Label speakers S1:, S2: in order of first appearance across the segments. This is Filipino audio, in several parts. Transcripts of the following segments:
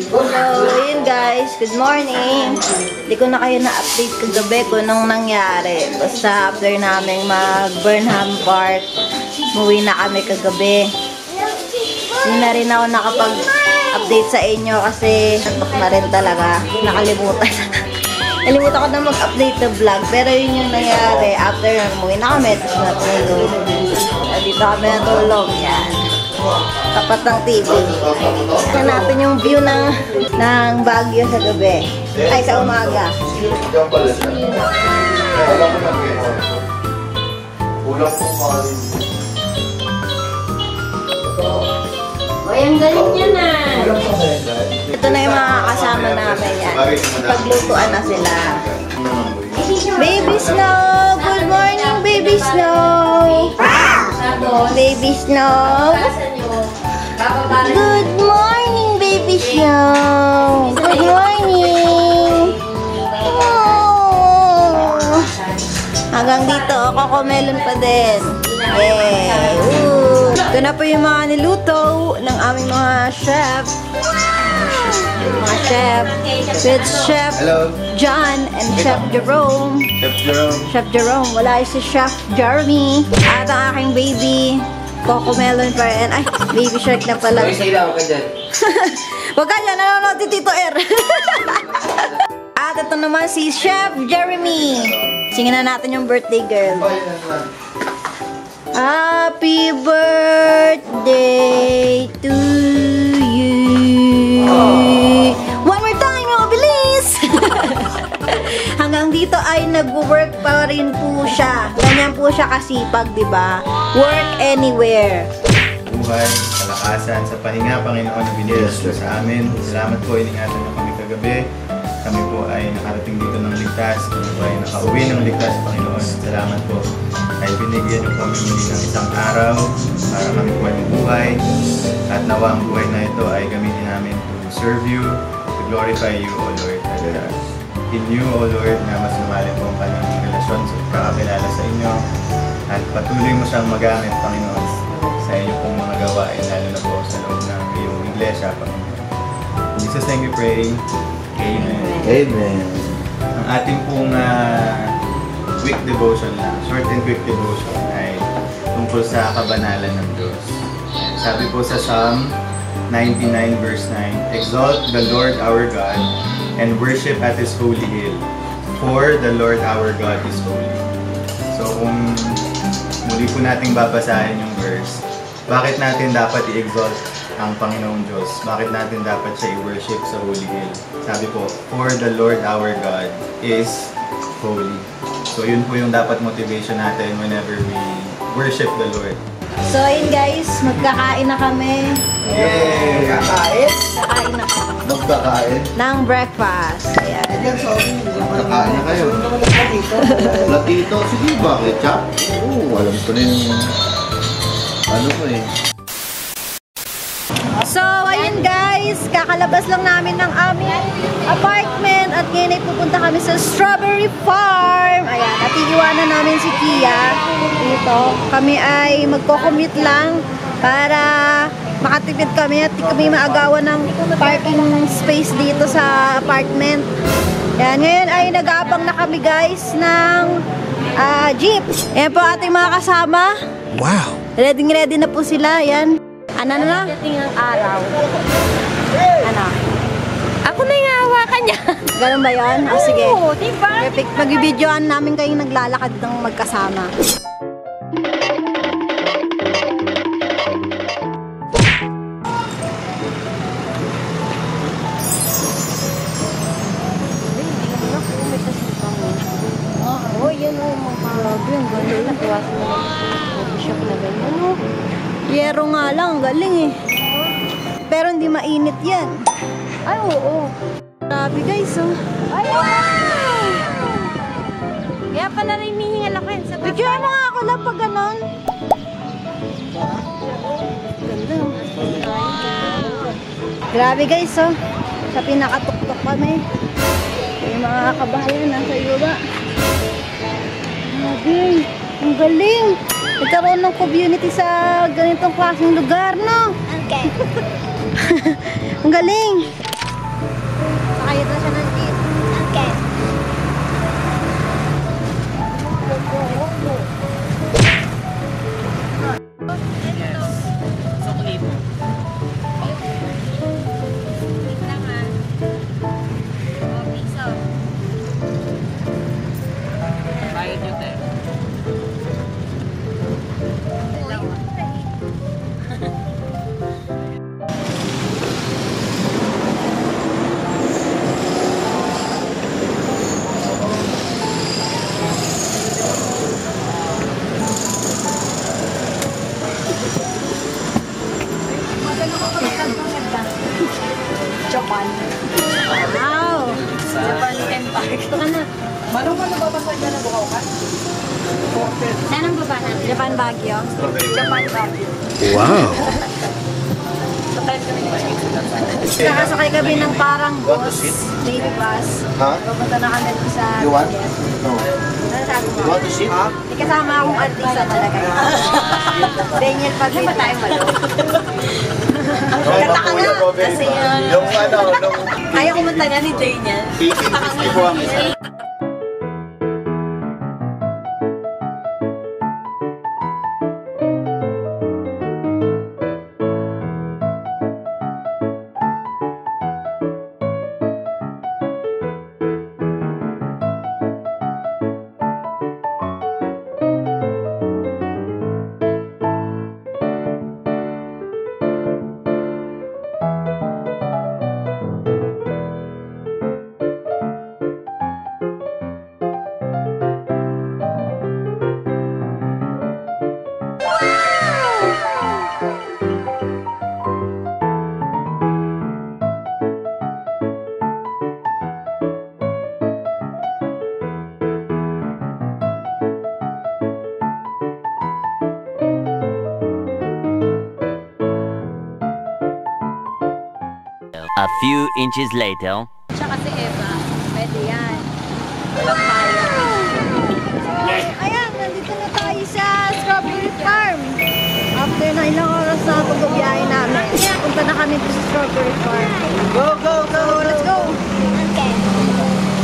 S1: So, yun guys. Good morning. Hindi ko na kayo na-update kagabi kung anong nangyari. Basta after namin mag-Burnham Park, umuwi na kami kagabi. Hindi na rin ako nakapag-update sa inyo kasi natok na rin talaga. Nakalimutan. Nalimutan ko na mag-update na vlog. Pero yun yung nangyari. After na umuwi na kami, tapos natulog. Dito kami natulog. Yan. Tapat ng TV. Tignan natin yung view ng Baguio sa gabi. Ay, sa umaga.
S2: Uy, ang galing niya na.
S1: Ito na yung mga kasama namin yan. Paglutuan na sila. Baby Snow! Good morning, Baby Snow! Baby Snow! Good morning, Baby Snow! Good morning! Oh. Hanggang dito, kokomelon pa din. Yay! Woo. Ito na po yung mga niluto ng aming mga chef. Mga chef. With Chef John and Chef Jerome. Chef Jerome. Wala si Chef Jeremy. At ang aking baby, Cocomelon pa rin. Ay, baby shark na pala. Wag ka dyan, nanonood si Tito R. At ito naman si Chef Jeremy. Singin na natin yung birthday girl. Happy birthday to you. One more time, mga bilis! Hanggang dito ay nag-work pa rin po siya. Ganyan po siya kasipag, di ba? Work anywhere.
S3: Buhay, kalakasan, sa pahinga, Panginoon, na binigay sa amin. Salamat po, iningatan niyo kami kagabi. Kami po ay nakarating dito ng ligtas. Kami po ay nakauwi ng ligtas, Panginoon. Salamat po. Ay binigyan niyo kami muli ng isang araw para kami po ay mabuhay. At nawa ang buhay na ito ay gamitin namin to serve you, to glorify you, O Lord. At in you, O Lord, na mas lumalim po ang kanyang relasyon sa kakakilala sa inyo. At patuloy mo siyang magamit, Panginoon, sa inyo pong mga gawain, lalo na po sa loob ng iyong iglesia, Panginoon. In Jesus' name we pray. Amen.
S4: Amen.
S3: Ang ating pong quick devotion lang, short and quick devotion ay tungkol sa kabanalan ng Diyos. Sabi po sa Psalm 99 verse 9, Exalt the Lord our God and worship at His holy hill, for the Lord our God is holy. So kung muli po nating babasahin yung verse, bakit natin dapat i-exalt ang Panginoong Diyos? Bakit natin dapat siya i-worship sa holy hill? Sabi po, for the Lord our God is holy. So yun po yung dapat motivation natin whenever we worship the Lord.
S1: So, ayun guys, magkakain na kami.
S4: Yay!
S1: Kakain? Kakain na kami.
S4: Magkakain?
S1: Ng breakfast. Ayan.
S4: Magkakain na kayo. Platito. Sige, bakit, Chap? Oo, alam ko na yung ano ko eh.
S1: So, ayun guys, kakalabas lang namin ng aming apartment at ngayon ay pupunta kami sa Strawberry Farm. Ayan, at iiwanan namin si Kia dito. Kami ay magko-commute lang para makatipid kami at di kami maagawan ng parking space dito sa apartment. Ayan, ngayon ay nag-aabang na kami guys ng jeep. Ayan po ating mga kasama.
S4: Wow!
S1: Ready na po sila. Ayan. Ano na?
S2: Dating ang araw.
S1: Ano?
S2: Ako na yung hawakan niya.
S1: Ganun ba yun? O sige.
S2: Oo, diba?
S1: Perfect. Mag-videoan namin kayong naglalakad ng magkasama. Oh, yan o. Grabe, ang galing.
S2: Natuwasan naman sa shop na ganyan.
S1: Yero nga lang, ang galing eh. Pero hindi mainit yan.
S2: Ay, oo.
S1: Grabe guys, oh.
S2: Ay, wow! Kaya pala rin hihingal ako yun.
S1: Picture mo nga ako lang pag ganon. Ganda. Grabe guys, oh. Sa pinakatuktok kami. Yung mga kabahayan nasa iba. Grabe. Ang galing. Nagkaroon ng community sa ganitong klaseng lugar, no? Okay. Ang galing.
S2: Japan. Wow! Japan Empire. Ito ka na.
S5: Manong ba nababasa niya na bukaw ka?
S2: Saan ang baba natin? Japan Baguio. Japan Baguio.
S4: Wow!
S1: Nakasakay kami ng parang bus, late bus.
S4: Ha?
S1: Pupunta na kami dun sa...
S4: You want? No.
S1: Ano sabi mo?
S4: You want to sit?
S1: May kasama akong artista talaga. Daniel pag ba tayo malo? Kata ka nga. Kasi
S4: Yung ano, nung
S2: Ayaw kumanta niya ni Daniel.
S4: 1860 po ang isa.
S6: A few inches later.
S2: Tsaka si Eva. Pwede yan. Walang kaya.
S1: ayan, nandito na tayo sa Strawberry Farm. After na ilang oras na pag-ubiyahe namin, punta na kami sa Strawberry Farm.
S5: Go, go, go!
S1: So, let's go!
S2: Okay.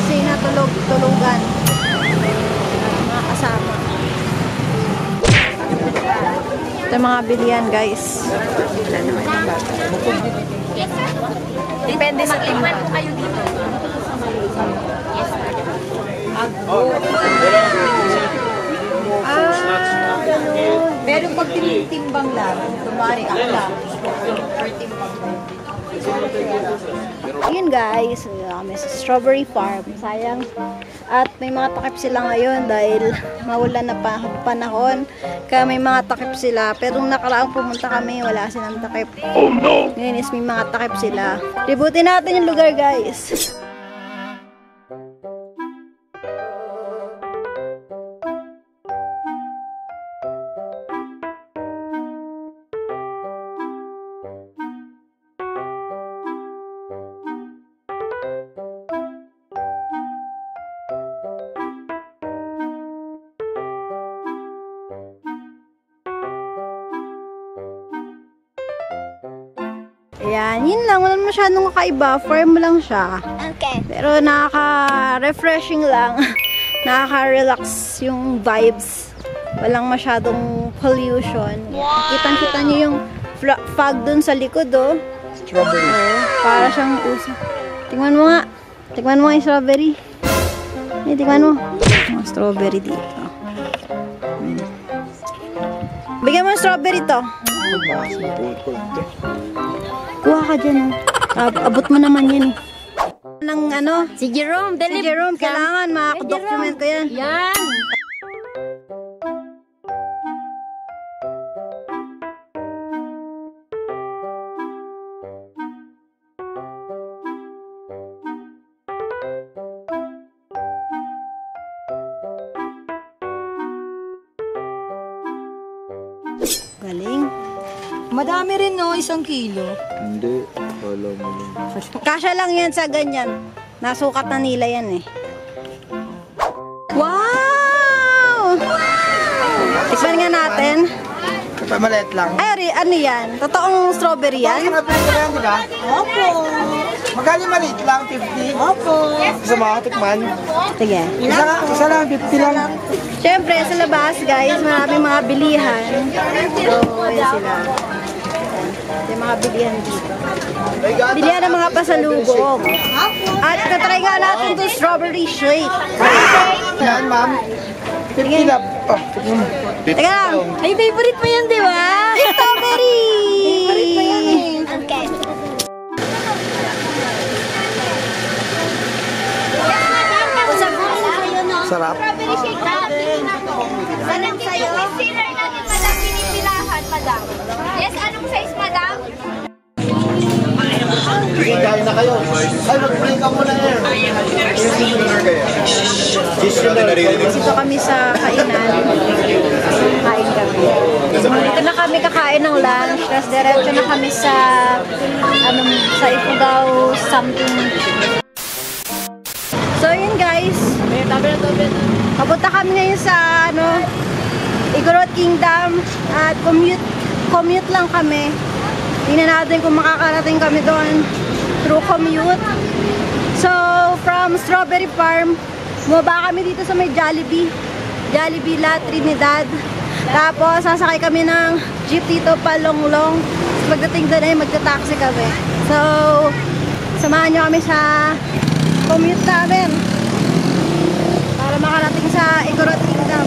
S1: Kasi natulog-tulugan. Mga kasama. Ito yung mga bilihan, guys.
S2: Depende sa timba. Kayo dito.
S1: Pero pag timbang lang, kumari ako lang. Yun guys, kami sa Strawberry Farm. Sayang. At may mga takip sila ngayon dahil mawala na panahon. Kaya may mga takip sila. Pero nung nakaraang pumunta kami, wala silang takip. Oh no! Ngayon is may mga takip sila. Libutin natin yung lugar guys. Ayan, yun lang. Wala masyadong kakaiba. Farm lang siya.
S2: Okay.
S1: Pero nakaka-refreshing lang. Nakaka-relax yung vibes. Walang masyadong pollution. Kitang-kita niyo yung fog dun sa likod, oh.
S5: Strawberry.
S1: Oh, para siyang uso. Tingnan mo nga. Tingnan mo nga yung strawberry. Tingnan mo. Mga strawberry dito. Bigyan mo ng strawberry to. Kuha ka dyan, oh. Abot mo naman yan, eh. Ng ano?
S2: Si Jerome.
S1: Si Jerome, kailangan makadocument ko yan.
S2: Yan.
S1: Galing.
S5: Madami rin, no? 1 kilo.
S4: Hindi. Wala mo lang.
S1: Kasya lang yan sa ganyan. Nasukat na nila yan, eh. Wow! Tikman nga natin.
S5: Pamalit lang.
S1: Ay, ano yan? Totoong strawberry yan?
S5: Sarap lang yan, di ba? Opo. Magkano maliit lang? 50? Opo. Gusto mo ako tikman?
S1: Sige.
S5: Isa lang, 50 lang.
S1: Siyempre, sa labas, guys, maraming mga bilihan. So, yan sila. Yung mga bilihan dito. Bilihan ng mga pasalubong. At natry nga natin itong strawberry shake.
S5: Yan, ma'am. 50 lang. Oh, tikman mo.
S1: Teka lang.
S2: Ay, favorite mo yan, di ba?
S1: Strawberry!
S2: Favorite mo yan eh. Okay.
S5: Sarap.
S2: Strawberry shake natin. Anong sa'yo? Consider natin, madam, pinipilahan, madam. Yes, anong size, madam?
S4: Sige, kain na kayo. Ay, mag-break ka muna, Air.
S1: Dito kami sa kainan. Kain kami. Dito na kami kakain ng lunch. Tapos diretso na kami sa sa Ifugao something. So yun guys. Papunta kami ngayon sa Igorot Kingdom. At commute lang kami. Tingnan natin kung makakarating kami doon through commute. So, from Strawberry Farm, bumaba kami dito sa may Jollibee La Trinidad. Tapos, sasakay kami ng jeep dito pa Longlong. Pagdating doon ay magta-taxi kami. So, samahan nyo kami sa commute namin para makarating sa Igorot Kingdom.